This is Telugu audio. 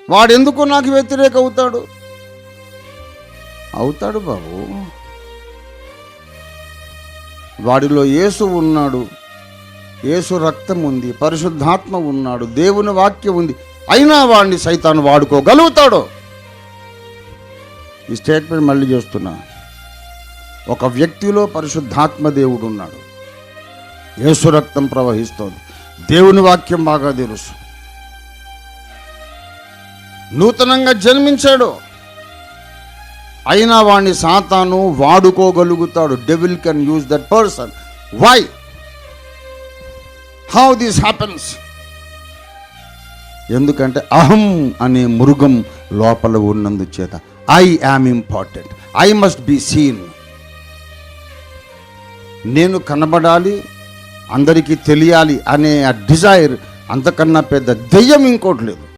వాడెందుకు నాకు వ్యతిరేక అవుతాడు? అవుతాడు బాబు. వాడిలో యేసు ఉన్నాడు, యేసు రక్తం ఉంది, పరిశుద్ధాత్మ ఉన్నాడు, దేవుని వాక్యం ఉంది. అయినా వాడిని సైతాను వాడుకోగలుగుతాడు. ఈ స్టేట్మెంట్ మళ్ళీ చేస్తున్నా. ఒక వ్యక్తిలో పరిశుద్ధాత్మ దేవుడు ఉన్నాడు, యేసు రక్తం ప్రవహిస్తోంది, దేవుని వాక్యం బాగా తెలుసు, నూతనంగా జన్మించాడు. అయినా వాడిని సాతాను వాడుకోగలుగుతాడు. Devil can use that person. Why? How this happens? ఎందుకంటే అహం అనే మృగం లోపల ఉన్నందుచేత. I am important, I must be seen. నేను కనబడాలి, అందరికీ తెలియాలి అనే ఆ డిజైర్ అంతకన్నా పెద్ద దెయ్యం ఇంకోటి లేదు.